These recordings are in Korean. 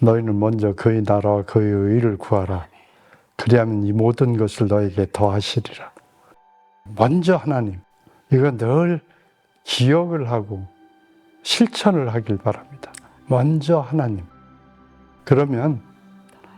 너희는 먼저 그의 나라와 그의 의를 구하라. 그리하면 이 모든 것을 너에게 더하시리라. 먼저 하나님, 이거 늘 기억을 하고 실천을 하길 바랍니다. 먼저 하나님. 그러면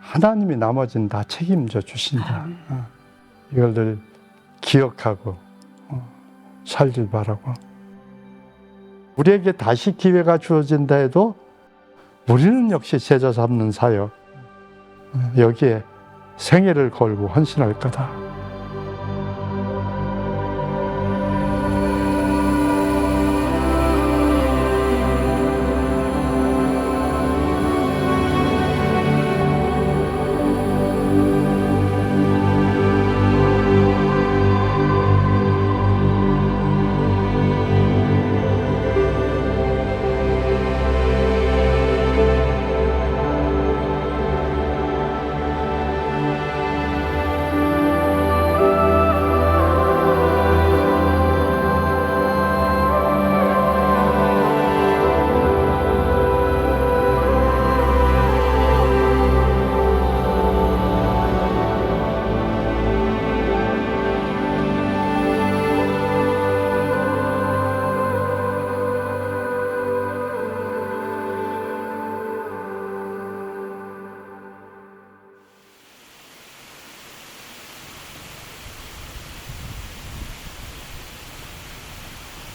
하나님이 나머지는 다 책임져 주신다. 이걸 늘 기억하고 살길 바라고. 우리에게 다시 기회가 주어진다 해도 우리는 역시 제자 삼는 사역, 여기에 생애를 걸고 헌신할 거다.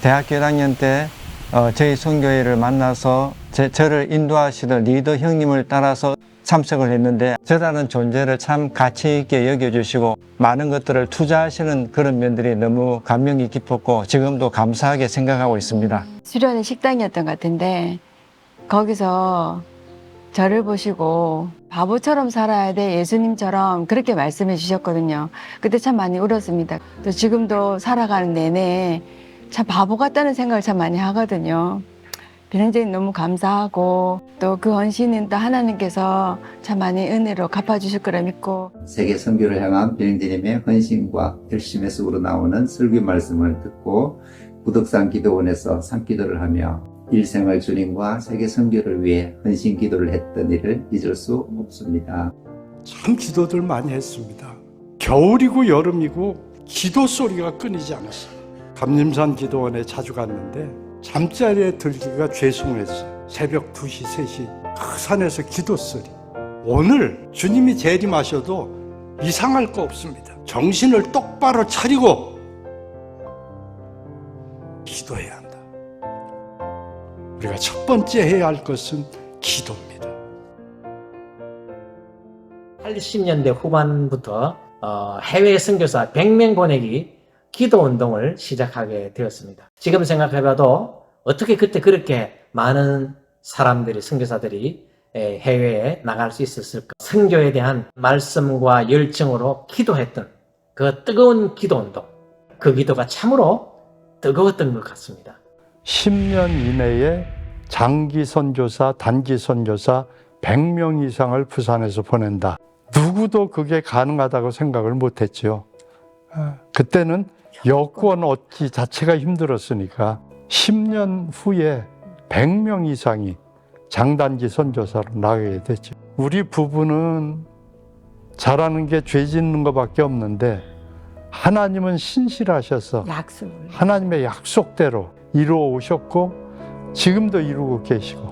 대학교 1학년 때 저희 선교회를 만나서 저를 인도하시던 리더 형님을 따라서 참석을 했는데 저라는 존재를 참 가치 있게 여겨주시고 많은 것들을 투자하시는 그런 면들이 너무 감명이 깊었고 지금도 감사하게 생각하고 있습니다. 수련회 식당이었던 것 같은데 거기서 저를 보시고 바보처럼 살아야 돼, 예수님처럼 그렇게 말씀해 주셨거든요. 그때 참 많이 울었습니다. 또 지금도 살아가는 내내 참 바보 같다는 생각을 참 많이 하거든요. 비령제님 너무 감사하고 또 그 헌신은 또 하나님께서 참 많이 은혜로 갚아주실 거라 믿고, 세계 선교를 향한 비령제님의 헌신과 열심에서 우러나오는 설교 말씀을 듣고 구덕산 기도원에서 산기도를 하며 일생을 주님과 세계 선교를 위해 헌신 기도를 했던 일을 잊을 수 없습니다. 참 기도들 많이 했습니다. 겨울이고 여름이고 기도 소리가 끊이지 않았어요. 감림산 기도원에 자주 갔는데 잠자리에 들기가 죄송했어요. 새벽 2시, 3시 그 산에서 기도 소리. 오늘 주님이 재림하셔도 이상할 거 없습니다. 정신을 똑바로 차리고 기도해야 한다. 우리가 첫 번째 해야 할 것은 기도입니다. 80년대 후반부터 해외 선교사 100명 보내기 기도운동을 시작하게 되었습니다. 지금 생각해봐도 어떻게 그때 그렇게 많은 사람들이, 선교사들이 해외에 나갈 수 있었을까? 선교에 대한 말씀과 열정으로 기도했던 그 뜨거운 기도운동, 그 기도가 참으로 뜨거웠던 것 같습니다. 10년 이내에 장기 선교사, 단기 선교사 100명 이상을 부산에서 보낸다. 누구도 그게 가능하다고 생각을 못했죠. 그때는 여권 얻기 자체가 힘들었으니까 10년 후에 100명 이상이 장단기 선교사로 나가게 됐죠. 우리 부부는 잘하는 게 죄 짓는 것밖에 없는데 하나님은 신실하셔서 하나님의 약속대로 이루어 오셨고 지금도 이루고 계시고.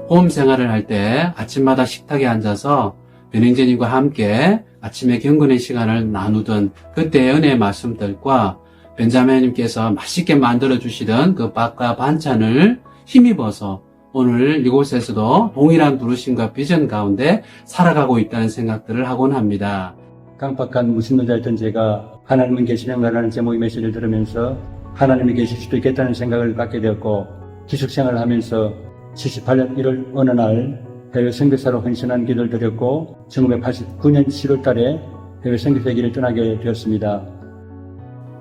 홈 생활을 할 때 아침마다 식탁에 앉아서 변행제님과 함께 아침에 경건의 시간을 나누던 그때의 은혜의 말씀들과 벤자매님께서 맛있게 만들어주시던 그 밥과 반찬을 힘입어서 오늘 이곳에서도 동일한 부르심과 비전 가운데 살아가고 있다는 생각들을 하곤 합니다. 깜빡한 무신론자였던 제가 하나님은 계시는가라는 제목의 메시지를 들으면서 하나님이 계실 수도 있겠다는 생각을 갖게 되었고 기숙생활을 하면서 78년 1월 어느 날 해외 선교사로 헌신한 기도를 드렸고 1989년 7월 달에 해외 선교사 길을 떠나게 되었습니다.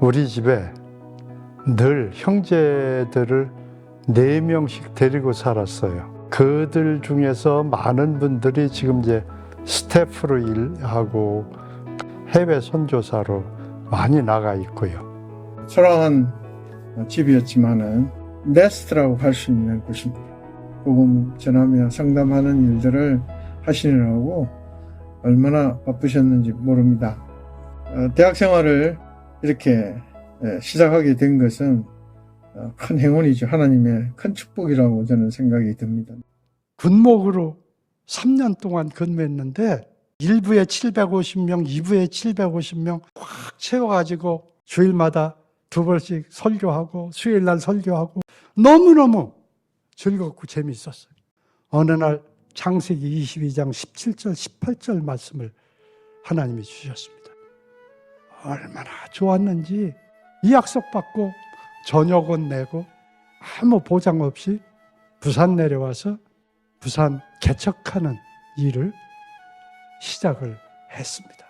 우리 집에 늘 형제들을 4명씩 데리고 살았어요. 그들 중에서 많은 분들이 지금 이제 스태프로 일하고 해외 선교사로 많이 나가 있고요. 초라한 집이었지만은 네스트라고 할 수 있는 곳입니다. 복음 전하며 상담하는 일들을 하시느라고 얼마나 바쁘셨는지 모릅니다. 대학 생활을 이렇게 시작하게 된 것은 큰 행운이죠. 하나님의 큰 축복이라고 저는 생각이 듭니다. 군목으로 3년 동안 근무했는데 1부에 750명, 2부에 750명 꽉 채워가지고 주일마다 2번씩 설교하고 수요일날 설교하고 너무너무 즐겁고 재미있었어요. 어느 날 창세기 22장 17절, 18절 말씀을 하나님이 주셨습니다. 얼마나 좋았는지 이 약속 받고 저녁은 내고 아무 보장 없이 부산 내려와서 부산 개척하는 일을 시작을 했습니다.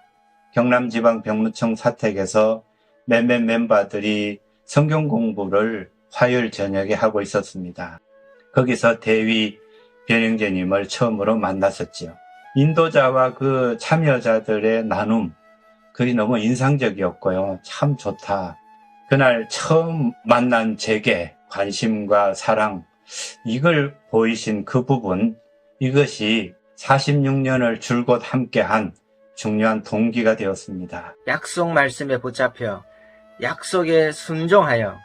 경남지방병무청 사택에서 몇몇 멤버들이 성경 공부를 화요일 저녁에 하고 있었습니다. 거기서 대위 변영재님을 처음으로 만났었죠. 인도자와 그 참여자들의 나눔, 그게 너무 인상적이었고요. 참 좋다. 그날 처음 만난 제게 관심과 사랑, 이걸 보이신 그 부분, 이것이 46년을 줄곧 함께한 중요한 동기가 되었습니다. 약속 말씀에 붙잡혀 약속에 순종하여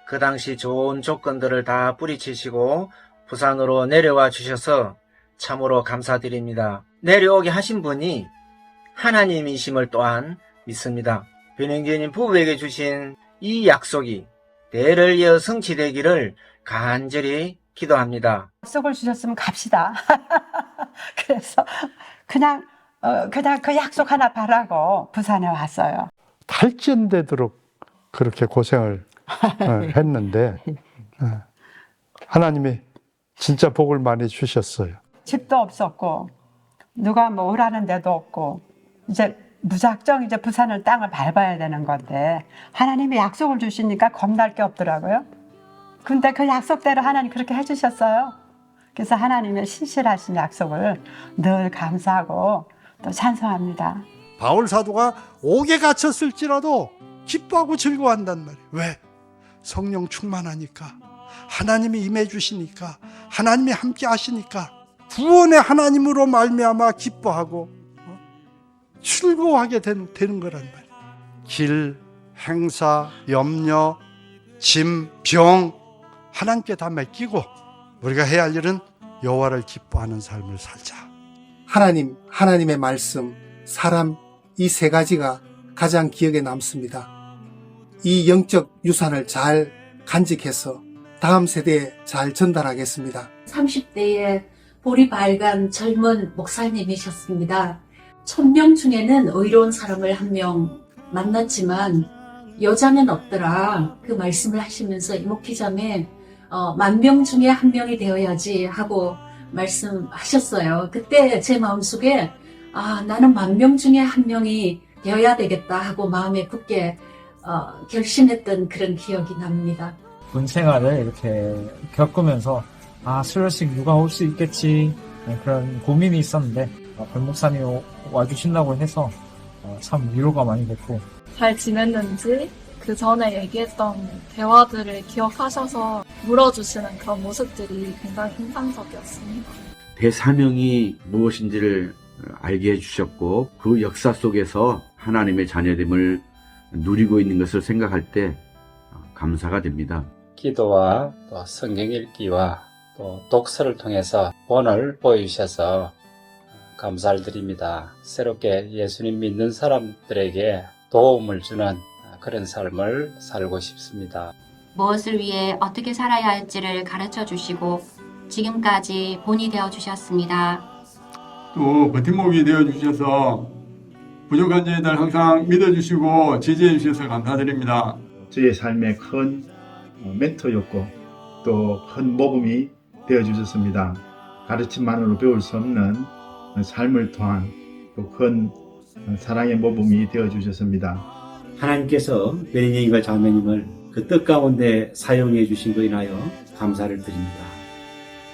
그 당시 좋은 조건들을 다 뿌리치시고 부산으로 내려와 주셔서 참으로 감사드립니다. 내려오게 하신 분이 하나님이심을 또한 믿습니다. 변영재님 부부에게 주신 이 약속이 대를 이어 성취되기를 간절히 기도합니다. 약속을 주셨으면 갑시다. 그래서 그냥 그 약속 하나 바라고 부산에 왔어요. 탈진되도록 그렇게 고생을 했는데 하나님이 진짜 복을 많이 주셨어요. 집도 없었고 누가 뭐 오라는 데도 없고 이제 무작정 이제 부산을 땅을 밟아야 되는 건데 하나님이 약속을 주시니까 겁날 게 없더라고요. 근데 그 약속대로 하나님 그렇게 해주셨어요. 그래서 하나님의 신실하신 약속을 늘 감사하고 또 찬송합니다. 바울 사도가 옥에 갇혔을지라도 기뻐하고 즐거워한단 말이에요. 왜? 성령 충만하니까, 하나님이 임해 주시니까, 하나님이 함께 하시니까 구원의 하나님으로 말미암아 기뻐하고 즐거워하게 되는 거란 말이에요. 길, 행사, 염려, 짐, 병 하나님께 다 맡기고 우리가 해야 할 일은 여호와를 기뻐하는 삶을 살자. 하나님, 하나님의 말씀, 사람, 이 세 가지가 가장 기억에 남습니다. 이 영적 유산을 잘 간직해서 다음 세대에 잘 전달하겠습니다. 30대에 볼이 밝은 젊은 목사님이셨습니다. 1000명 중에는 의로운 사람을 1명 만났지만 여자는 없더라. 그 말씀을 하시면서 이목희자매 10,000명 중에 1명이 되어야지 하고 말씀하셨어요. 그때 제 마음속에 나는 10,000명 중에 1명이 되어야 되겠다 하고 마음에 굳게 결심했던 그런 기억이 납니다. 군 생활을 이렇게 겪으면서 수료식 누가 올 수 있겠지 그런 고민이 있었는데 권 목사님이 와주신다고 해서 참 위로가 많이 됐고 잘 지냈는지 그 전에 얘기했던 대화들을 기억하셔서 물어주시는 그런 모습들이 굉장히 인상적이었습니다. 대사명이 무엇인지를 알게 해주셨고 그 역사 속에서 하나님의 자녀됨을 누리고 있는 것을 생각할 때 감사가 됩니다. 기도와 또 성경 읽기와 또 독서를 통해서 본을 보여주셔서 감사를 드립니다. 새롭게 예수님 믿는 사람들에게 도움을 주는 그런 삶을 살고 싶습니다. 무엇을 위해 어떻게 살아야 할지를 가르쳐 주시고 지금까지 본이 되어 주셨습니다. 또 버팀목이 되어 주셔서 부족한 저희들 항상 믿어주시고 지지해 주셔서 감사드립니다. 저의 삶에 큰 멘토였고 또 큰 모범이 되어 주셨습니다. 가르침만으로 배울 수 없는 삶을 통한 또 큰 사랑의 모범이 되어 주셨습니다. 하나님께서 변영재님과 자매님을 그 뜻 가운데 사용해 주신 것에 인하여 감사를 드립니다.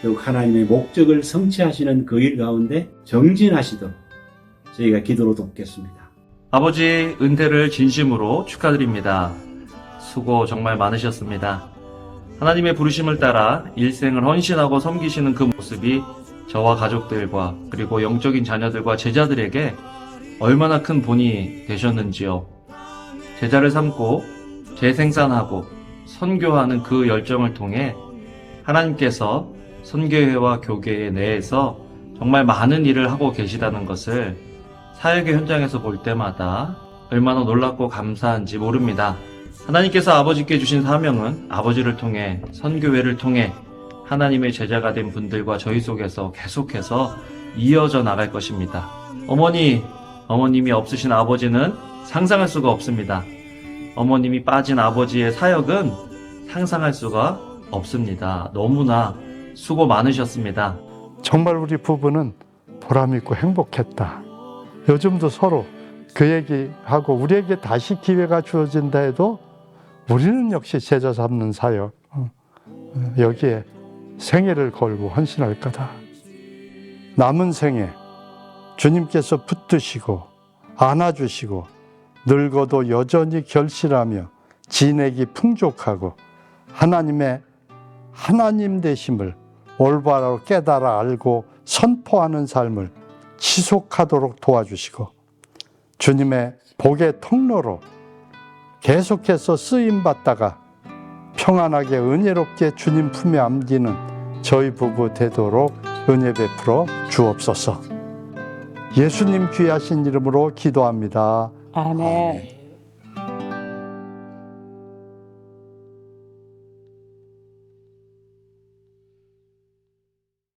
더욱 하나님의 목적을 성취하시는 그 일 가운데 정진하시도록 저희가 기도로 돕겠습니다. 아버지 은퇴를 진심으로 축하드립니다. 수고 정말 많으셨습니다. 하나님의 부르심을 따라 일생을 헌신하고 섬기시는 그 모습이 저와 가족들과 그리고 영적인 자녀들과 제자들에게 얼마나 큰 본이 되셨는지요. 제자를 삼고 재생산하고 선교하는 그 열정을 통해 하나님께서 선교회와 교계 내에서 정말 많은 일을 하고 계시다는 것을 사역의 현장에서 볼 때마다 얼마나 놀랍고 감사한지 모릅니다. 하나님께서 아버지께 주신 사명은 아버지를 통해 선교회를 통해 하나님의 제자가 된 분들과 저희 속에서 계속해서 이어져 나갈 것입니다. 어머님이 없으신 아버지는 상상할 수가 없습니다. 어머님이 빠진 아버지의 사역은 상상할 수가 없습니다. 너무나 수고 많으셨습니다. 정말 우리 부부는 보람있고 행복했다. 요즘도 서로 그 얘기하고 우리에게 다시 기회가 주어진다 해도 우리는 역시 제자 삼는 사역 여기에 생애를 걸고 헌신할 거다. 남은 생에 주님께서 붙드시고 안아주시고 늙어도 여전히 결실하며 진액이 풍족하고 하나님의 하나님 되심을 올바로 깨달아 알고 선포하는 삶을 지속하도록 도와주시고 주님의 복의 통로로 계속해서 쓰임받다가 평안하게 은혜롭게 주님 품에 안기는 저희 부부 되도록 은혜 베풀어 주옵소서. 예수님 귀하신 이름으로 기도합니다. 아멘.